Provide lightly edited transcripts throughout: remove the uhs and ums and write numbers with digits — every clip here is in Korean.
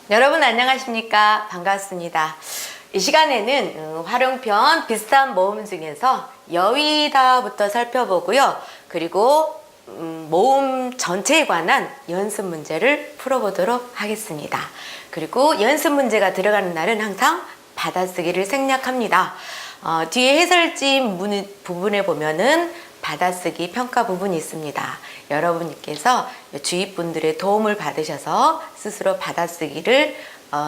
여러분 안녕하십니까? 반갑습니다. 이 시간에는 활용편 비슷한 모음 중에서 여의다부터 살펴보고요. 그리고 모음 전체에 관한 연습 문제를 풀어보도록 하겠습니다. 그리고 연습 문제가 들어가는 날은 항상 받아쓰기를 생략합니다. 뒤에 해설지 부분에 보면은 받아쓰기 평가 부분이 있습니다. 여러분께서 주위분들의 도움을 받으셔서 스스로 받아쓰기를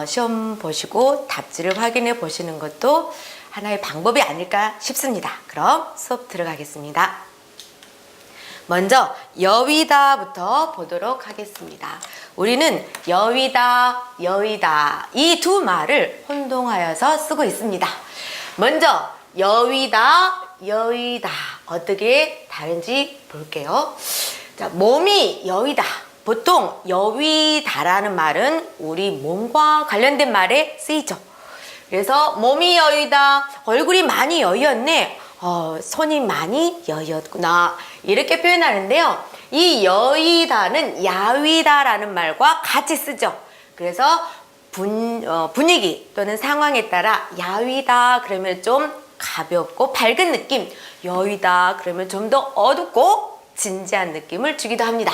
시험 보시고 답지를 확인해 보시는 것도 하나의 방법이 아닐까 싶습니다. 그럼 수업 들어가겠습니다. 먼저 여의다부터 보도록 하겠습니다. 우리는 여의다, 여의다 이 두 말을 혼동하여서 쓰고 있습니다. 먼저 여의다, 여의다 어떻게 다른지 볼게요. 자, 몸이 여의다. 보통 여의다라는 말은 우리 몸과 관련된 말에 쓰이죠. 그래서 몸이 여의다, 얼굴이 많이 여의었네, 손이 많이 여의었구나 이렇게 표현하는데요. 이 여의다는 야위다라는 말과 같이 쓰죠. 그래서 분위기 또는 상황에 따라 야위다 그러면 좀 가볍고 밝은 느낌, 여의다 그러면 좀 더 어둡고 진지한 느낌을 주기도 합니다.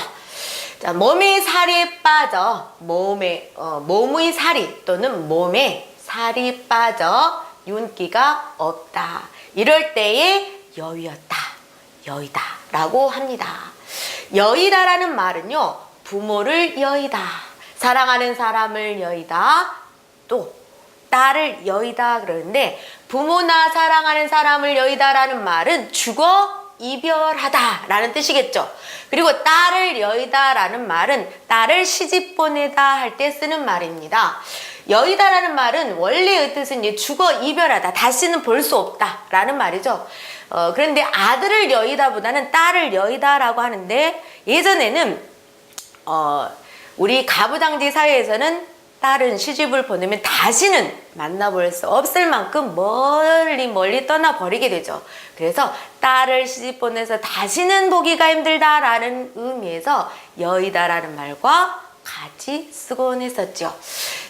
자, 몸의 살이 빠져, 몸의 살이 또는 몸에 살이 빠져 윤기가 없다. 이럴 때에 여의었다, 여의다 라고 합니다. 여의다라는 말은요, 부모를 여의다, 사랑하는 사람을 여의다, 또 딸을 여의다 그러는데, 부모나 사랑하는 사람을 여의다라는 말은 죽어 이별하다 라는 뜻이겠죠. 그리고 딸을 여의다 라는 말은 딸을 시집 보내다 할 때 쓰는 말입니다. 여의다 라는 말은 원래의 뜻은 이제 죽어 이별하다, 다시는 볼 수 없다 라는 말이죠. 그런데 아들을 여의다 보다는 딸을 여의다 라고 하는데, 예전에는 우리 가부장제 사회에서는 딸은 시집을 보내면 다시는 만나볼 수 없을 만큼 멀리 떠나버리게 되죠. 그래서 딸을 시집 보내서 다시는 보기가 힘들다라는 의미에서 여의다라는 말과 같이 쓰곤 했었죠.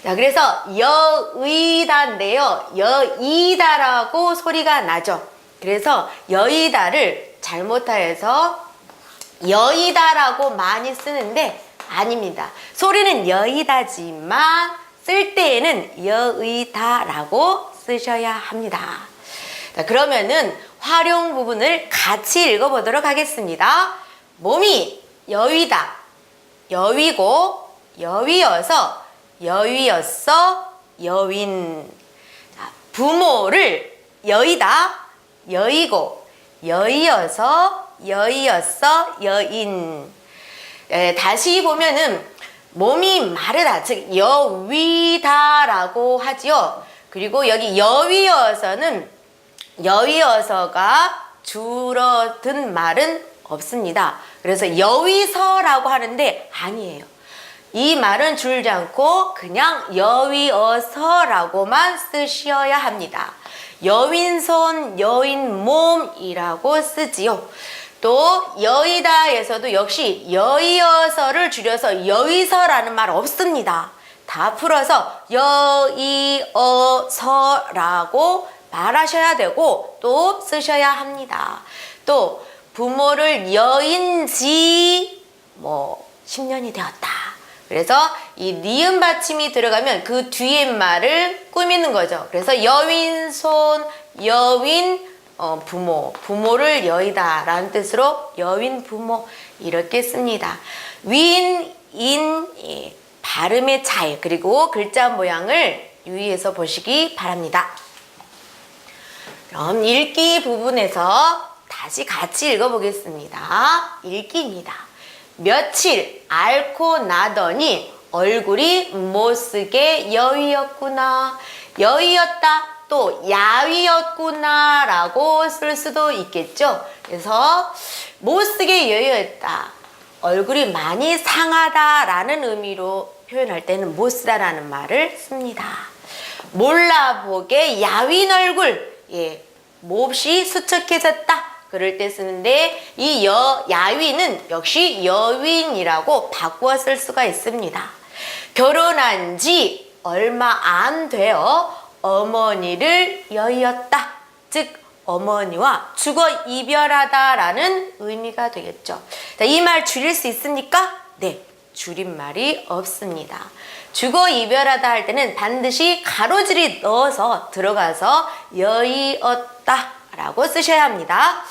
자, 그래서 여의다인데요, 여의다라고 소리가 나죠. 그래서 여의다를 잘못하여서 여의다라고 많이 쓰는데 아닙니다. 소리는 여의다지만 쓸 때에는 여의다라고 쓰셔야 합니다. 자, 그러면은 활용 부분을 같이 읽어보도록 하겠습니다. 몸이 여의다, 여의고, 여의어서, 여의었어, 여윈. 자, 부모를 여의다, 여의고, 여의어서, 여의었어, 여인. 다시 보면은 몸이 마르다, 즉 여위다라고 하지요. 그리고 여기 여위어서는 여위어서가 줄어든 말은 없습니다. 그래서 여위서라고 하는데 아니에요. 이 말은 줄지 않고 그냥 여위어서라고만 쓰셔야 합니다. 여윈손, 여윈몸이라고 쓰지요. 또 여의다에서도 역시 여의어서를 줄여서 여의서라는 말 없습니다. 다 풀어서 여의어서라고 말하셔야 되고 또 쓰셔야 합니다. 또 부모를 여인 지 10년이 되었다. 그래서 이 니은 받침이 들어가면 그 뒤에 말을 꾸미는 거죠. 그래서 여윈손, 여윈 부모를 여의다 라는 뜻으로 여윈 부모 이렇게 씁니다. 윈, 인, 발음의 차이 그리고 글자 모양을 유의해서 보시기 바랍니다. 그럼 읽기 부분에서 다시 같이 읽어보겠습니다. 읽기입니다. 며칠 앓고 나더니 얼굴이 못쓰게 여의였구나. 여의였다. 또 야위였구나 라고 쓸 수도 있겠죠. 그래서 못쓰게 여의었다, 얼굴이 많이 상하다 라는 의미로 표현할 때는 못쓰다 라는 말을 씁니다. 몰라보게 야윈 얼굴, 몹시 수척해졌다 그럴 때 쓰는데, 이 야위는 역시 여윈이라고 바꾸어 쓸 수가 있습니다. 결혼한 지 얼마 안 되어 어머니를 여의었다. 즉 어머니와 죽어 이별하다라는 의미가 되겠죠. 이 말 줄일 수 있습니까? 네, 줄임말이 없습니다. 죽어 이별하다 할 때는 반드시 가로줄이 넣어서 들어가서 여의었다 라고 쓰셔야 합니다.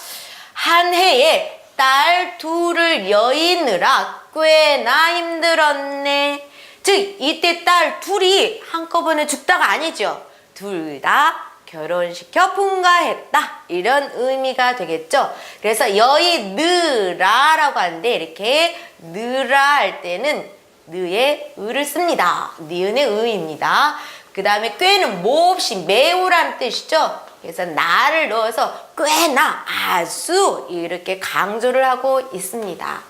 한 해에 딸 둘을 여의느라 꽤나 힘들었네. 즉 이때 딸 둘이 한꺼번에 죽다가 아니죠. 둘 다 결혼시켜 분가했다 이런 의미가 되겠죠. 그래서 여의느라라고 하는데 이렇게 느라 할 때는 느의 의를 씁니다. 니은의 의입니다. 그 다음에 꽤는 몹시 매우라는 뜻이죠. 그래서 나를 넣어서 꽤나 아주 이렇게 강조를 하고 있습니다.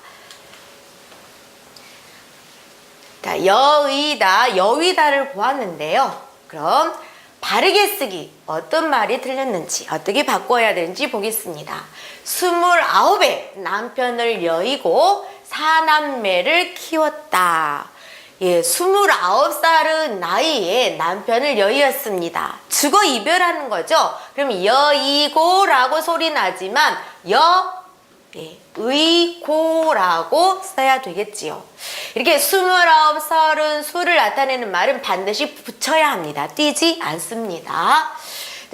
자, 여의다, 여의다를 보았는데요. 그럼 바르게 쓰기 어떤 말이 틀렸는지 어떻게 바꿔야 되는지 보겠습니다. 29에 남편을 여의고 4남매를 키웠다. 예, 29살의 나이에 남편을 여의었습니다. 죽어 이별하는 거죠. 그럼 여의고라고 소리 나지만 의고라고 써야 되겠지요. 이렇게 29, 30 수를 나타내는 말은 반드시 붙여야 합니다. 띄지 않습니다.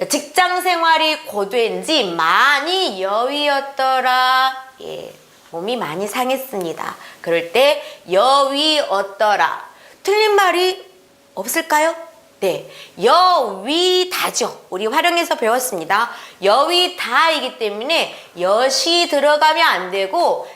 직장 생활이 고된지 많이 여위었더라. 예, 몸이 많이 상했습니다. 그럴 때 여위었더라. 틀린 말이 없을까요? 네, 여위다죠. 우리 활용해서 배웠습니다. 여위다이기 때문에 여시 들어가면 안 되고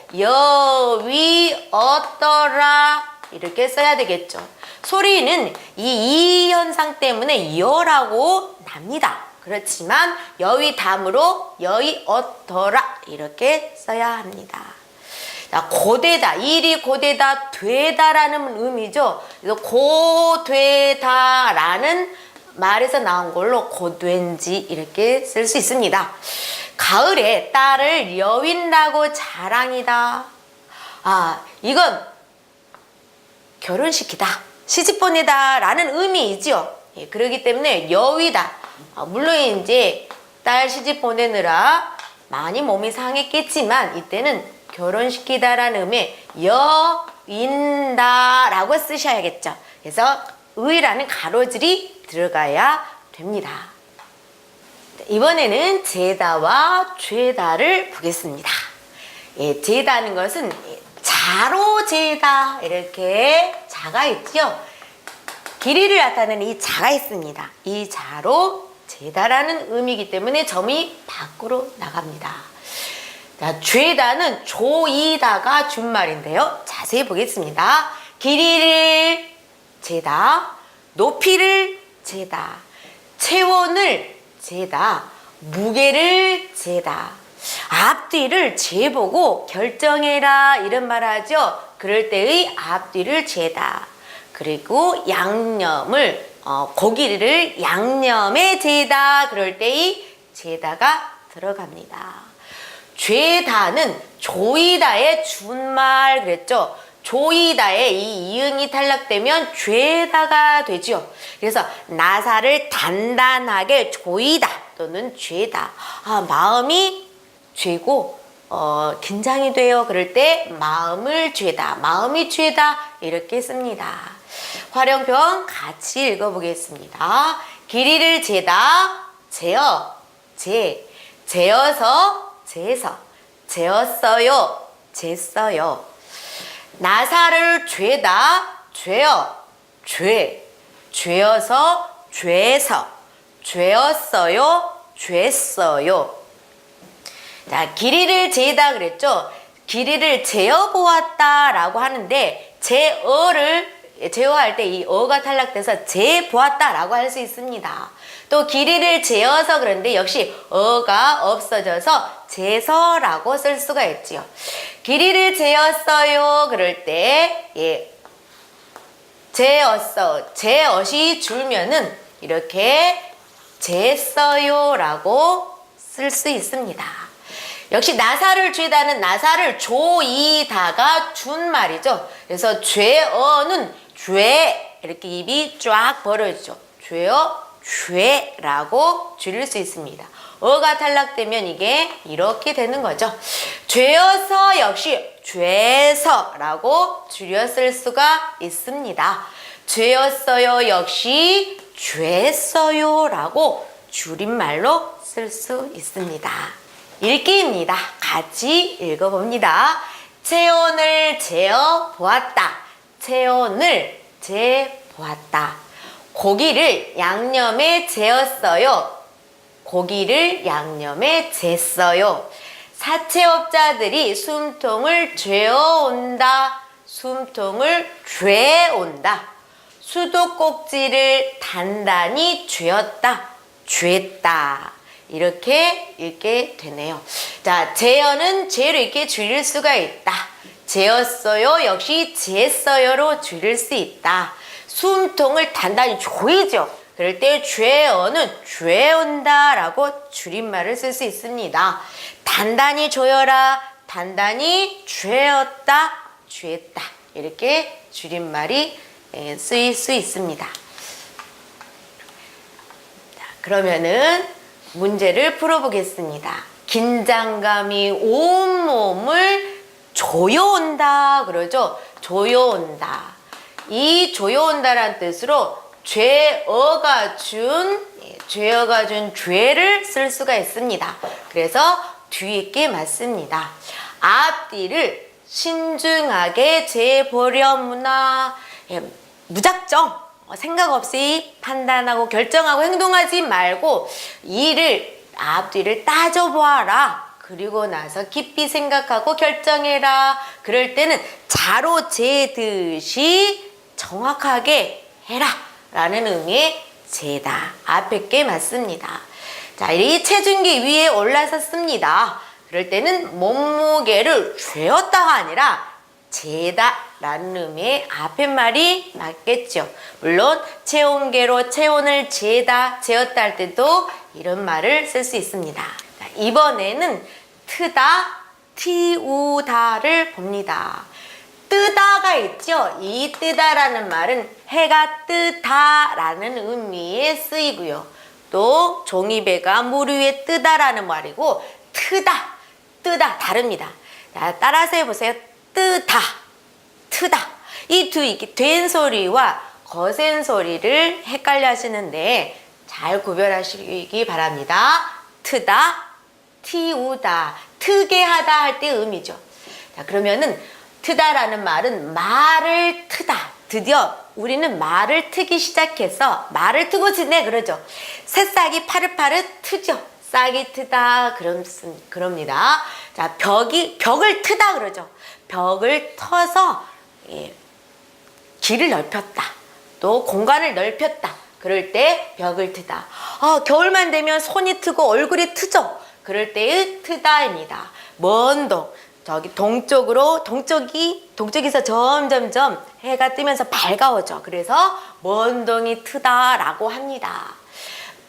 여위었더라 이렇게 써야 되겠죠. 소리는 이 현상 때문에 여라고 납니다. 그렇지만 여위담으로 여위었더라 이렇게 써야 합니다. 자, 고되다, 일이 고되다, 되다라는 의미죠. 그래서 고되다라는 말에서 나온 걸로 고된지 이렇게 쓸 수 있습니다. 가을에 딸을 여윈다고 자랑이다. 아, 이건 결혼시키다, 시집 보내다 라는 의미이죠. 예, 그렇기 때문에 여위다. 물론 이제 딸 시집 보내느라 많이 몸이 상했겠지만 이때는 결혼시키다라는 의미에 여인다라고 쓰셔야겠죠. 그래서 의라는 가로줄이 들어가야 됩니다. 이번에는 제다와 죄다를 보겠습니다. 예, 제다는 것은 자로 제다 이렇게 자가 있죠. 길이를 나타내는 이 자가 있습니다. 이 자로 제다라는 의미이기 때문에 점이 밖으로 나갑니다. 자, 죄다는 조이다가 준말인데요. 자세히 보겠습니다. 길이를 재다, 높이를 재다, 체온을 재다, 무게를 재다, 앞뒤를 재보고 결정해라 이런 말 하죠. 그럴 때의 앞뒤를 재다. 그리고 양념을 고기를 양념에 재다. 그럴 때의 재다가 들어갑니다. 죄다는 조이다의 준말 그랬죠. 조이다의 이 이응이 탈락되면 죄다가 되죠. 그래서 나사를 단단하게 조이다 또는 죄다. 아, 마음이 죄고 긴장이 돼요. 그럴 때 마음을 죄다, 마음이 죄다 이렇게 씁니다. 활용편 같이 읽어보겠습니다. 길이를 재다, 재어, 재어서, 재서, 재었어요, 쟀어요. 나사를 죄다, 죄어, 죄어서, 죄서, 죄었어요, 쟀어요. 자, 길이를 재다 그랬죠. 길이를 재어보았다라고 하는데 제어할 때 이 어가 탈락돼서 재보았다라고 할 수 있습니다. 또 길이를 재어서 그런데 역시 어가 없어져서 재서라고 쓸 수가 있지요. 길이를 재었어요 그럴 때 재었어, 재엇이 줄면은 이렇게 쟀어요라고 쓸 수 있습니다. 역시 나사를 죄다는 나사를 조이다가 준 말이죠. 그래서 죄어는 죄 이렇게 입이 쫙 벌어지죠. 죄요, 죄라고 줄일 수 있습니다. 어가 탈락되면 이게 이렇게 되는 거죠. 죄어서 역시 죄서라고 줄여 쓸 수가 있습니다. 죄었어요 역시 죄써요라고 줄임말로 쓸 수 있습니다. 읽기입니다. 같이 읽어봅니다. 체온을 재어 보았다. 체온을 재 보았다. 고기를 양념에 재었어요. 고기를 양념에 쟀어요. 사채업자들이 숨통을 죄어온다. 숨통을 죄온다. 수도꼭지를 단단히 쥐었다. 쥐었다. 이렇게 읽게 되네요. 자, 재어는 죄로 이렇게 줄일 수가 있다. 재었어요 역시 쟀어요로 줄일 수 있다. 숨통을 단단히 조이죠. 그럴 때 죄어는 죄온다 라고 줄임말을 쓸 수 있습니다. 단단히 조여라, 단단히 죄었다, 죄했다 이렇게 줄임말이 쓰일 수 있습니다. 자, 그러면은 문제를 풀어보겠습니다. 긴장감이 온몸을 조여온다 그러죠. 조여온다. 이 조여온다라는 뜻으로 죄어가 준 죄를 쓸 수가 있습니다. 그래서 뒤에 게 맞습니다. 앞뒤를 신중하게 재보려무나. 무작정 생각 없이 판단하고 결정하고 행동하지 말고 이를 앞뒤를 따져보아라. 그리고 나서 깊이 생각하고 결정해라. 그럴 때는 자로 재듯이 정확하게 해라 라는 의미의 재다. 앞에 게 맞습니다. 자, 이 체중계 위에 올라섰습니다. 그럴 때는 몸무게를 죄었다가 아니라 재다 라는 의미의 앞에 말이 맞겠죠. 물론 체온계로 체온을 재다, 재었다 할 때도 이런 말을 쓸 수 있습니다. 자, 이번에는 트다, 튀우다를 봅니다. 뜨다가 있죠. 이 뜨다라는 말은 해가 뜨다라는 의미에 쓰이고요. 또 종이배가 물 위에 뜨다라는 말이고 트다, 뜨다 다릅니다. 자, 따라서 해보세요. 뜨다, 트다. 이 두 이렇게 된 소리와 거센 소리를 헷갈려 하시는데 잘 구별하시기 바랍니다. 트다, 튀우다, 트게 하다 할 때 의미죠. 자, 그러면은 트다라는 말은 말을 트다. 드디어 우리는 말을 트기 시작해서 말을 트고 지내 그러죠. 새싹이 파릇파릇 트죠. 싹이 트다 그럽니다. 자, 벽을 트다 그러죠. 벽을 터서 길을 넓혔다. 또 공간을 넓혔다. 그럴 때 벽을 트다. 겨울만 되면 손이 트고 얼굴이 트죠. 그럴 때의 트다입니다. 먼 저기 동쪽에서 점점점 해가 뜨면서 밝아오죠. 그래서 먼 동이 트다라고 합니다.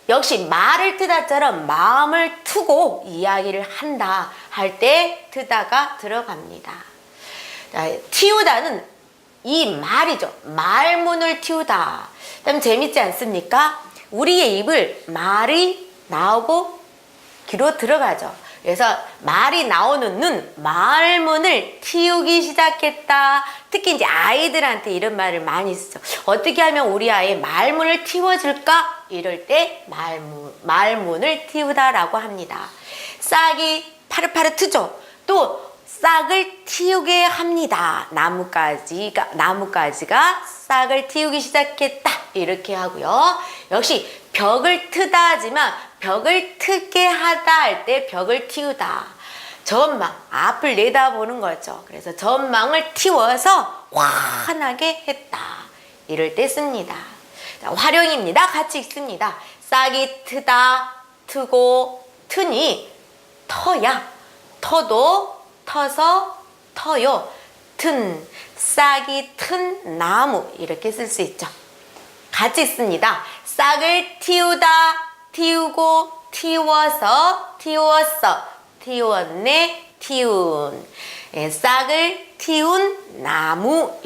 역시 말을 트다처럼 마음을 트고 이야기를 한다 할 때 트다가 들어갑니다. 자, 튀우다는 이 말이죠. 말문을 튀우다. 참 재밌지 않습니까? 우리의 입을 말이 나오고 귀로 들어가죠. 그래서 말이 나오는 눈, 말문을 틔우기 시작했다. 특히 이제 아이들한테 이런 말을 많이 쓰죠. 어떻게 하면 우리 아이의 말문을 틔워줄까? 이럴 때 말문을 틔우다라고 합니다. 싹이 파릇파릇 트죠. 또 싹을 틔우게 합니다. 나뭇가지가 싹을 틔우기 시작했다. 이렇게 하고요. 역시 벽을 트다 하지만 벽을 트게 하다 할 때 벽을 틔우다. 전망, 앞을 내다보는 거죠. 그래서 전망을 틔워서 환하게 했다. 이럴 때 씁니다. 자, 활용입니다. 같이 읽습니다. 싹이 트다, 트고, 트니, 터야. 터도, 터서, 터요. 튼, 싹이 튼 나무. 이렇게 쓸 수 있죠. 같이 씁니다. 싹을 틔우다, 틔우고, 틔워서, 틔웠어, 틔웠네, 틔운. 싹을 틔운 나무.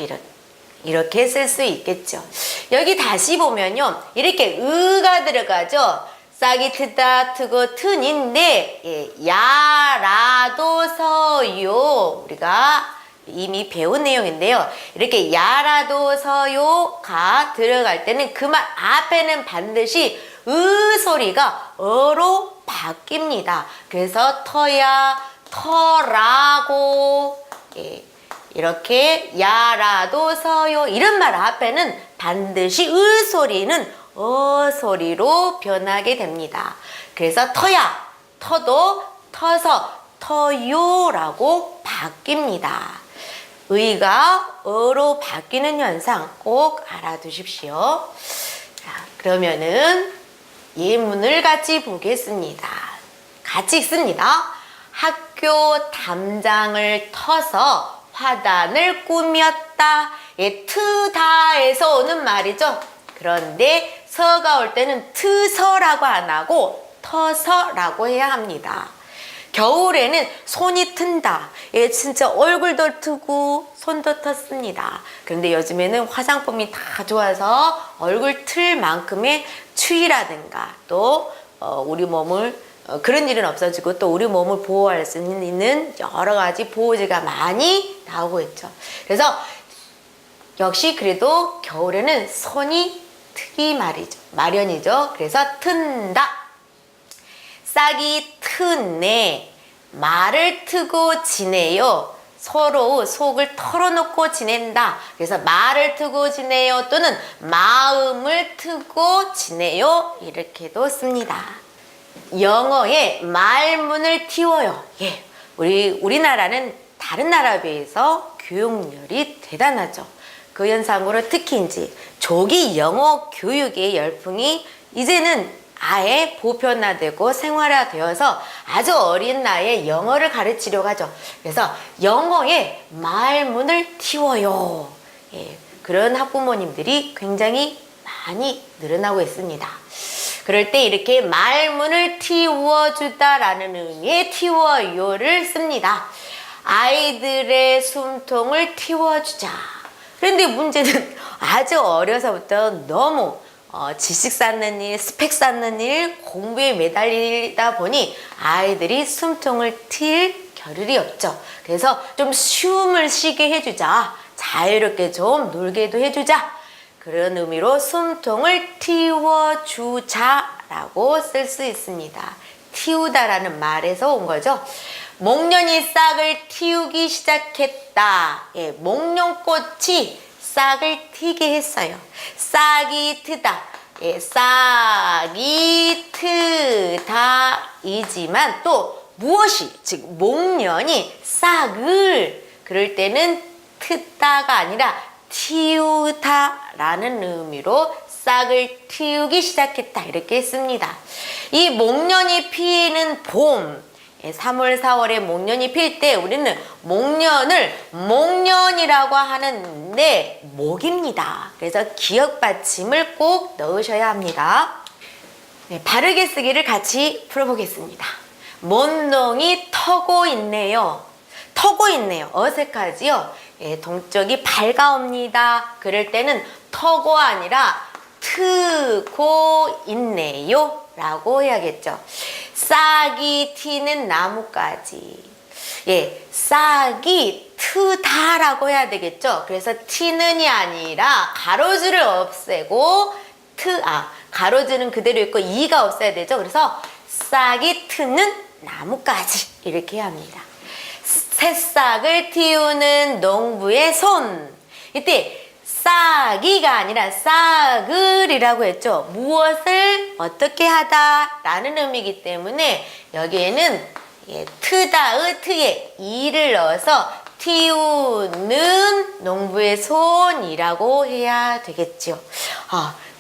이렇게 쓸 수 있겠죠. 여기 다시 보면요. 이렇게 의가 들어가죠. 싹이 트다, 트고, 튼인데, 예, 야라도 서요. 우리가 이미 배운 내용인데요. 이렇게 야라도 서요가 들어갈 때는 그 말 앞에는 반드시 으 소리가 어로 바뀝니다. 그래서 터야, 터라고, 예, 이렇게 야라도 서요 이런 말 앞에는 반드시 으 소리는 어 소리로 변하게 됩니다. 그래서 터야, 터도 터서 터요라고 바뀝니다. 의가 어로 바뀌는 현상 꼭 알아두십시오. 자, 그러면은 예문을 같이 보겠습니다. 같이 읽습니다. 학교 담장을 터서 화단을 꾸몄다. 예, 트다에서 오는 말이죠. 그런데 서가 올 때는 트서라고 안 하고 터서라고 해야 합니다. 겨울에는 손이 튼다. 예, 진짜 얼굴도 트고 손도 텄습니다. 그런데 요즘에는 화장품이 다 좋아서 얼굴 틀 만큼의 추위라든가 또 우리 몸을 그런 일은 없어지고 또 우리 몸을 보호할 수 있는 여러 가지 보호제가 많이 나오고 있죠. 그래서 역시 그래도 겨울에는 손이 트기 마련이죠. 그래서 튼다. 싹이 트네. 말을 트고 지내요. 서로 속을 털어놓고 지낸다. 그래서 말을 트고 지내요 또는 마음을 트고 지내요 이렇게도 씁니다. 영어에 말문을 틔워요. 예, 우리나라는 다른 나라에 비해서 교육열이 대단하죠. 그 현상으로 특히인지 조기 영어 교육의 열풍이 이제는 아예 보편화되고 생활화되어서 아주 어린 나이에 영어를 가르치려고 하죠. 그래서 영어에 말문을 틔워요. 예, 그런 학부모님들이 굉장히 많이 늘어나고 있습니다. 그럴 때 이렇게 말문을 틔워주다라는 의미의 틔워요를 씁니다. 아이들의 숨통을 틔워주자. 그런데 문제는 아주 어려서부터 너무 지식 쌓는 일, 스펙 쌓는 일, 공부에 매달리다 보니 아이들이 숨통을 튈 겨를이 없죠. 그래서 좀 숨을 쉬게 해주자. 자유롭게 좀 놀게도 해주자. 그런 의미로 숨통을 틔워주자라고 쓸 수 있습니다. 틔우다라는 말에서 온 거죠. 목련이 싹을 틔우기 시작했다. 예, 목련꽃이 싹을 틔게 했어요. 싹이 트다. 예, 싹이 트다이지만 또 무엇이, 즉 목련이 싹을 그럴 때는 트다가 아니라 틔우다라는 의미로 싹을 틔우기 시작했다 이렇게 씁니다. 이 목련이 피는 봄 3월, 4월에 목련이 필 때 우리는 목련을 목련이라고 하는데 목입니다. 그래서 기역 받침을 꼭 넣으셔야 합니다. 네, 바르게 쓰기를 같이 풀어보겠습니다. 몬동이 터고 있네요. 터고 있네요. 어색하지요? 예, 동적이 밝아옵니다. 그럴 때는 터고 아니라 트고 있네요 라고 해야겠죠. 싹이 튀는 나뭇가지. 예, 싹이 트다라고 해야 되겠죠. 그래서 튀는이 아니라 가로줄을 없애고 가로줄은 그대로 있고 이가 없어야 되죠. 그래서 싹이 트는 나뭇가지 이렇게 해야 합니다. 새싹을 틔우는 농부의 손. 이때 싹이가 아니라 싹을이라고 했죠. 무엇을 어떻게 하다 라는 의미이기 때문에 여기에는 트다의 트에 이를 넣어서 틔우는 농부의 손이라고 해야 되겠죠.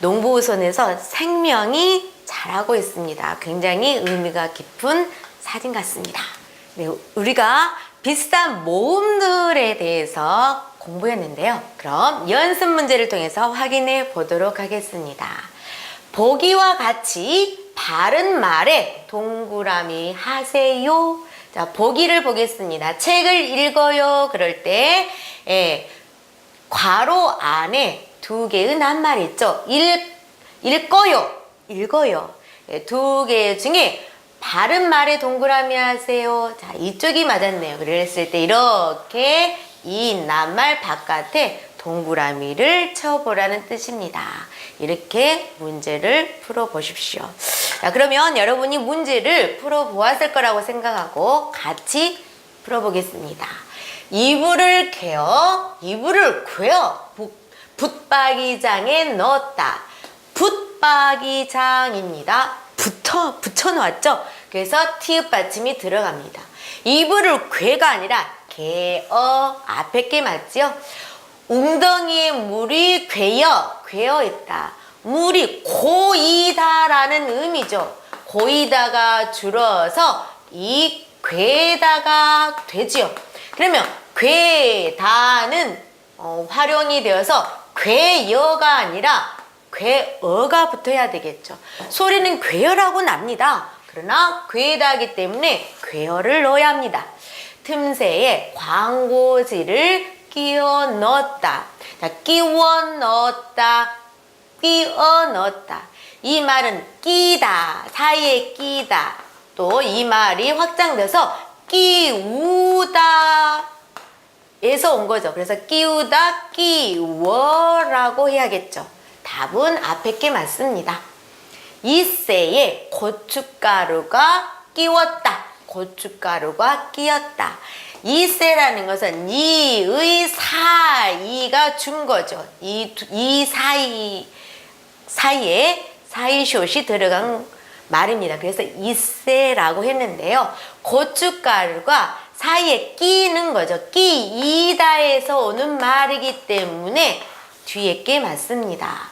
농부의 손에서 생명이 자라고 있습니다. 굉장히 의미가 깊은 사진 같습니다. 네, 우리가 비슷한 모음들에 대해서 공부했는데요. 그럼 연습 문제를 통해서 확인해 보도록 하겠습니다. 보기와 같이 바른 말에 동그라미 하세요. 자, 보기를 보겠습니다. 책을 읽어요. 그럴 때 괄호 안에 두 개의 낱말 있죠. 읽어요. 읽어요. 두 개 중에 바른 말에 동그라미 하세요. 자, 이쪽이 맞았네요. 그랬을 때 이렇게 이 낱말 바깥에 동그라미를 쳐보라는 뜻입니다. 이렇게 문제를 풀어보십시오. 자, 그러면 여러분이 문제를 풀어보았을 거라고 생각하고 같이 풀어보겠습니다. 이불을 개어, 이불을 꿰어 붙박이장에 넣었다. 붙박이장입니다. 붙여놓았죠? 그래서 티읕 받침이 들어갑니다. 이불을 꿰가 아니라 개어, 앞에 게 맞지요? 웅덩이에 물이 괴어 있다. 물이 고이다라는 의미죠. 고이다가 줄어서 이 괴다가 되지요. 그러면 괴다는 활용이 되어서 괴여가 아니라 괴어가 붙어야 되겠죠. 소리는 괴어라고 납니다. 그러나 괴다기 때문에 괴어를 넣어야 합니다. 틈새에 광고지를 끼워 넣었다. 자, 끼워 넣었다. 끼워 넣었다. 이 말은 끼다, 사이에 끼다. 또 이 말이 확장돼서 끼우다 에서 온 거죠. 그래서 끼우다, 끼워라고 해야겠죠. 답은 앞에 게 맞습니다. 이새에 고춧가루가 끼웠다. 고춧가루가 끼었다. 이새라는 것은 이의 사이가 준 거죠. 이 사이에 사이숏이 들어간 말입니다. 그래서 이새라고 했는데요. 고춧가루가 사이에 끼는 거죠. 끼이다에서 오는 말이기 때문에 뒤에 게 맞습니다.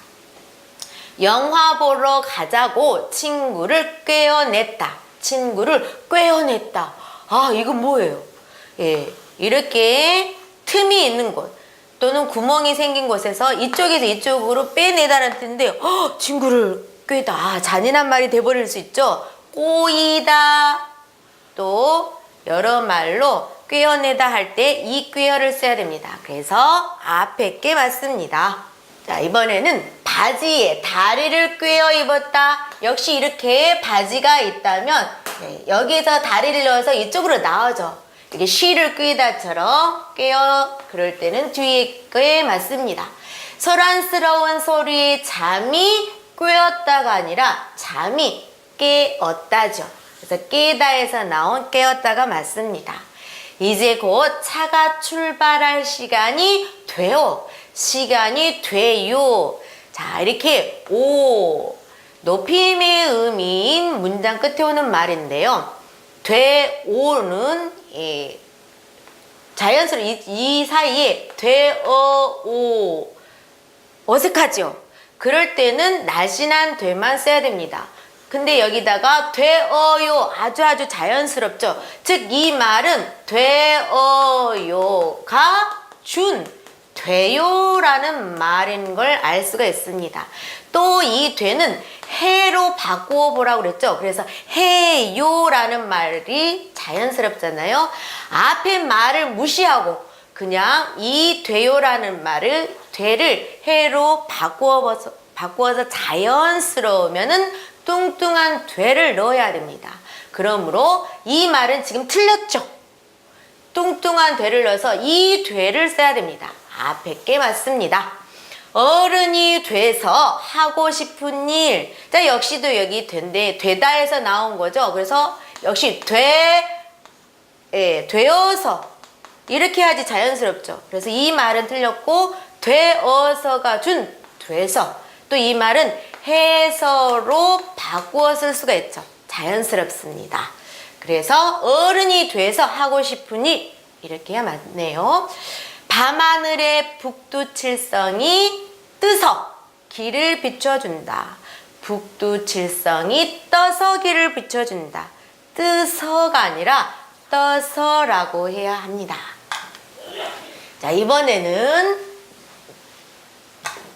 영화 보러 가자고 친구를 꿰어냈다. 친구를 꿰어냈다. 아, 이건 뭐예요? 예, 이렇게 틈이 있는 곳 또는 구멍이 생긴 곳에서 이쪽에서 이쪽으로 빼내다라는 뜻인데 친구를 꿰다. 아, 잔인한 말이 돼버릴 수 있죠. 꼬이다. 또 여러 말로 꿰어내다 할 때 이 꿰어를 써야 됩니다. 그래서 앞에 게 맞습니다. 자, 이번에는 바지에 다리를 꿰어 입었다. 역시 이렇게 바지가 있다면 여기서 다리를 넣어서 이쪽으로 나와줘. 이렇게 쉬를 꿰다처럼 꿰어 그럴 때는 뒤에 게 맞습니다. 소란스러운 소리에 잠이 꿰었다가 아니라 잠이 깨었다죠. 그래서 깨다에서 나온 깨었다가 맞습니다. 이제 곧 차가 출발할 시간이 돼요. 시간이 돼요. 자, 이렇게 오 높임의 의미인 문장 끝에 오는 말인데요. 되오는 자연스러워 이 사이에 되어오 어색하죠. 그럴 때는 날씬한 되만 써야 됩니다. 근데 여기다가 되어요 아주 자연스럽죠. 즉 이 말은 되어요가 준 돼요라는 말인 걸 알 수가 있습니다. 또 이 되는 해로 바꾸어 보라고 그랬죠. 그래서 해요라는 말이 자연스럽잖아요. 앞에 말을 무시하고 그냥 이 돼요라는 말을 되를 해로 바꾸어서 자연스러우면은 뚱뚱한 되를 넣어야 됩니다. 그러므로 이 말은 지금 틀렸죠. 뚱뚱한 되를 넣어서 이 되를 써야 됩니다. 앞에 게 맞습니다. 어른이 돼서 하고 싶은 일. 자, 역시도 여기 된데 되다에서 나온 거죠. 그래서 역시 되어서 이렇게 해야지 자연스럽죠. 그래서 이 말은 틀렸고 되어서가 준 돼서 또 이 말은 해서로 바꾸어 쓸 수가 있죠. 자연스럽습니다. 그래서 어른이 돼서 하고 싶은 일 이렇게 해야 맞네요. 밤하늘의 북두칠성이 뜨서 길을 비춰준다. 북두칠성이 떠서 길을 비춰준다. 뜨서가 아니라 떠서라고 해야 합니다. 자, 이번에는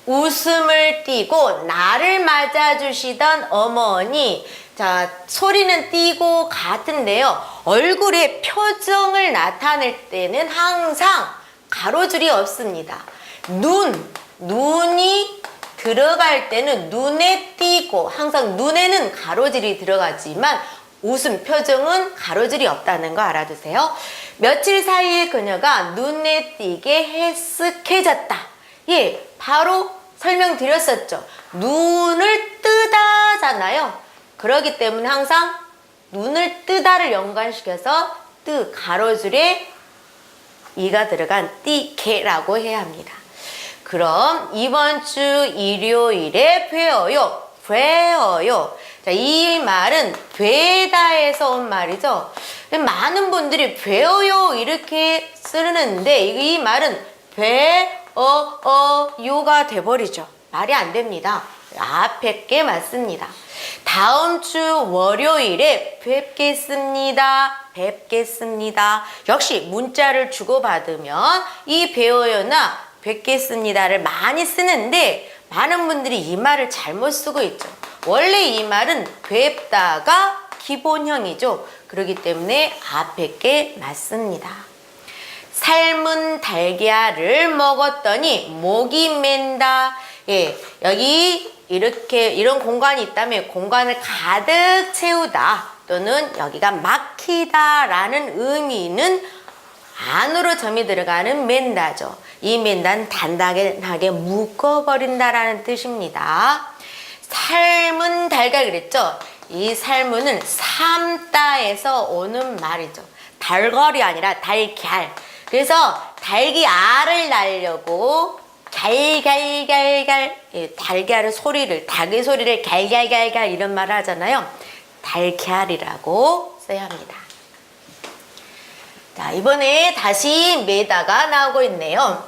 웃음을 띠고 나를 맞아주시던 어머니. 자, 소리는 띠고 같은데요. 얼굴에 표정을 나타낼 때는 항상 가로줄이 없습니다. 눈이 들어갈 때는 눈에 띄고 항상 눈에는 가로질이 들어가지만 웃음 표정은 가로질이 없다는 거 알아두세요. 며칠 사이에 그녀가 눈에 띄게 헬쓱해졌다. 예, 바로 설명드렸었죠. 눈을 뜨다잖아요. 그렇기 때문에 항상 눈을 뜨다를 연관시켜서 가로줄에 이가 들어간 띠게라고 해야 합니다. 그럼 이번 주 일요일에 뵈어요. 자, 이 말은 뵈다에서 온 말이죠. 많은 분들이 뵈어요 이렇게 쓰는데 이 말은 뵈어요가 돼버리죠. 말이 안 됩니다. 앞에 게 맞습니다. 다음 주 월요일에 뵙겠습니다. 역시 문자를 주고받으면 이 뵈어요나 뵙겠습니다를 많이 쓰는데 많은 분들이 이 말을 잘못 쓰고 있죠. 원래 이 말은 뵙다가 기본형이죠. 그렇기 때문에 앞에 게 맞습니다. 삶은 달걀을 먹었더니 목이 맨다. 예, 여기 이런 공간이 있다면 공간을 가득 채우다 또는 여기가 막히다 라는 의미는 안으로 점이 들어가는 맨다죠. 이 맨다는 단단하게 묶어버린다라는 뜻입니다. 삶은 달걀 그랬죠? 이 삶은 삶다에서 오는 말이죠. 달걀이 아니라 달걀. 그래서 닭이 알을 낳으려고 갈갈갈갈 달걀의 소리를 닭의 소리를 갈갈갈갈 이런 말을 하잖아요. 달걀이라고 써야 합니다. 자, 이번에 다시 매다가 나오고 있네요.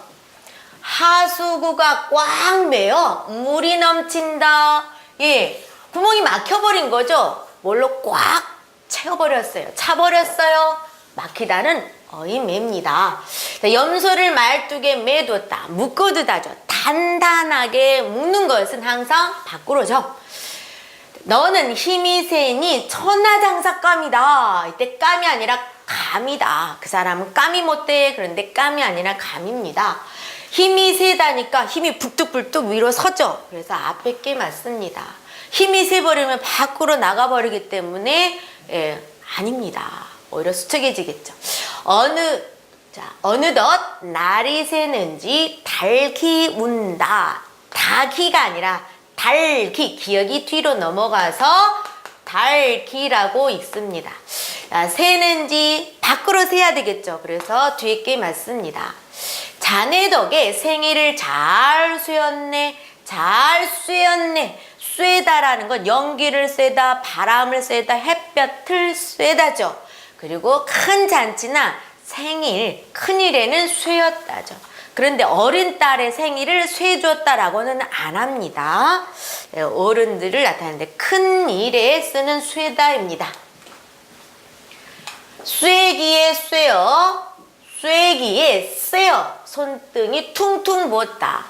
하수구가 꽉 메어 물이 넘친다. 예, 구멍이 막혀버린 거죠. 뭘로 꽉 채워버렸어요. 차버렸어요. 막히다는 어휘매입니다. 염소를 말뚝에 매두었다. 묶어두다죠. 단단하게 묶는 것은 항상 밖으로죠. 너는 힘이 세니 천하장사감이다. 이때 감이 아니라 감이다. 그 사람은 감이 못돼. 그런데 감이 아니라 감입니다. 힘이 세다니까 힘이 불뚝불뚝 위로 서죠. 그래서 앞에 게 맞습니다. 힘이 세버리면 밖으로 나가버리기 때문에 아닙니다. 오히려 수척해지겠죠. 어느덧 날이 새는지 닭이 운다. 닭이가 아니라 달기, 기억이 뒤로 넘어가서 달기라고 읽습니다. 새는지 밖으로 새야 되겠죠. 그래서 뒤에 게 맞습니다. 자네 덕에 생일을 잘 쐬었네. 잘 쐬었네. 쐬다라는 건 연기를 쐬다, 바람을 쐬다, 햇볕을 쐬다죠. 그리고 큰 잔치나 생일, 큰일에는 쉐었다죠. 그런데 어린 딸의 생일을 쉐줬다라고는 안 합니다. 어른들을 나타내는데 큰 일에 쓰는 쉐다입니다. 쉐기에 쉐어, 쉐기에 쉐어, 손등이 퉁퉁 부었다.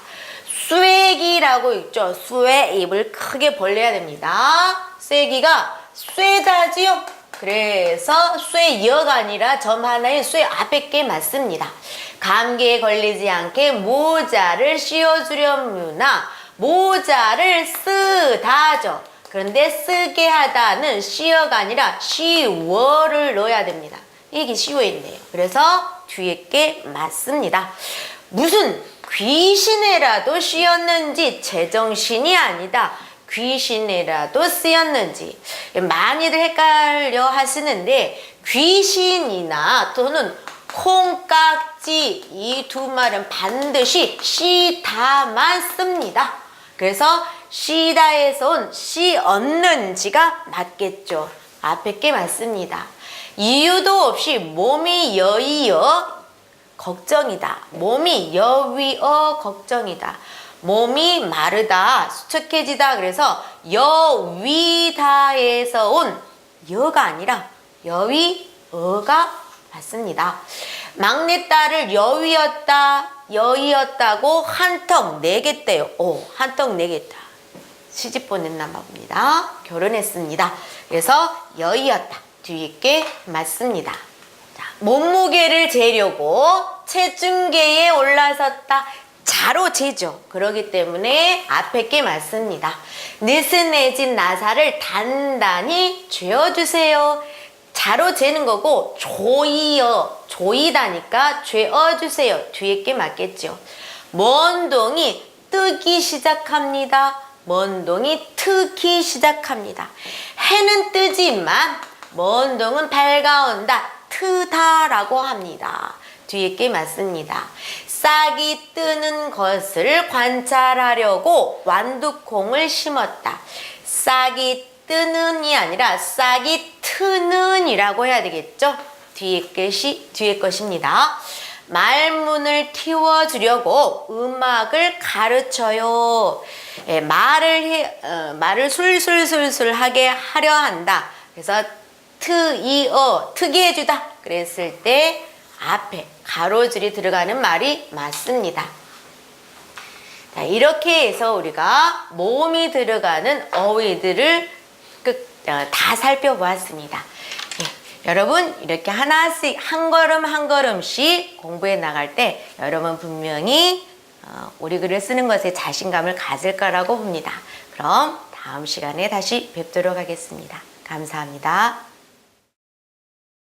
쉐기라고 있죠. 쉐 입을 크게 벌려야 됩니다. 쉐기가 쉐다지요. 그래서 쇠여가 아니라 점 하나에 쇠 앞에 게 맞습니다. 감기에 걸리지 않게 모자를 씌워주려무나 모자를 쓰다죠. 그런데 쓰게 하다는 쉬어가 아니라 쉬워를 넣어야 됩니다. 이게 쉬워 있네요. 그래서 뒤에 게 맞습니다. 무슨 귀신에라도 씌었는지 제정신이 아니다. 귀신이라도 쓰였는지 많이들 헷갈려 하시는데 귀신이나 또는 콩깍지 이 두 말은 반드시 시다만 씁니다. 그래서 시다에서 온 씌었는지가 맞겠죠. 앞에 게 맞습니다. 이유도 없이 몸이 여위어 걱정이다. 몸이 여위어 걱정이다. 몸이 마르다, 수척해지다. 그래서 여위다에서 온 여가 아니라 여위어가 맞습니다. 막내딸을 여위였다고 한턱 내겠대요. 한턱 내겠다. 시집 보냈나 봅니다. 결혼했습니다. 그래서 여위였다. 뒤에 게 맞습니다. 자, 몸무게를 재려고 체중계에 올라섰다. 자로 재죠. 그러기 때문에 앞에 게 맞습니다. 느슨해진 나사를 단단히 죄어주세요. 자로 재는 거고 조이다니까 죄어주세요. 뒤에 게 맞겠죠. 먼 동이 뜨기 시작합니다. 먼 동이 트기 시작합니다. 해는 뜨지만 먼 동은 밝아온다. 트다라고 합니다. 뒤에 게 맞습니다. 싹이 뜨는 것을 관찰하려고 완두콩을 심었다. 싹이 뜨는이 아니라 싹이 트는 이라고 해야 되겠죠? 뒤에 것입니다. 말문을 틔워주려고 음악을 가르쳐요. 말을 술술술술 하게 하려 한다. 그래서 특이해 해주다. 그랬을 때 앞에 가로줄이 들어가는 말이 맞습니다. 자, 이렇게 해서 우리가 모음이 들어가는 어휘들을 다 살펴보았습니다. 여러분 이렇게 하나씩 한 걸음 한 걸음씩 공부해 나갈 때 여러분 분명히 우리 글을 쓰는 것에 자신감을 가질 거라고 봅니다. 그럼 다음 시간에 다시 뵙도록 하겠습니다. 감사합니다.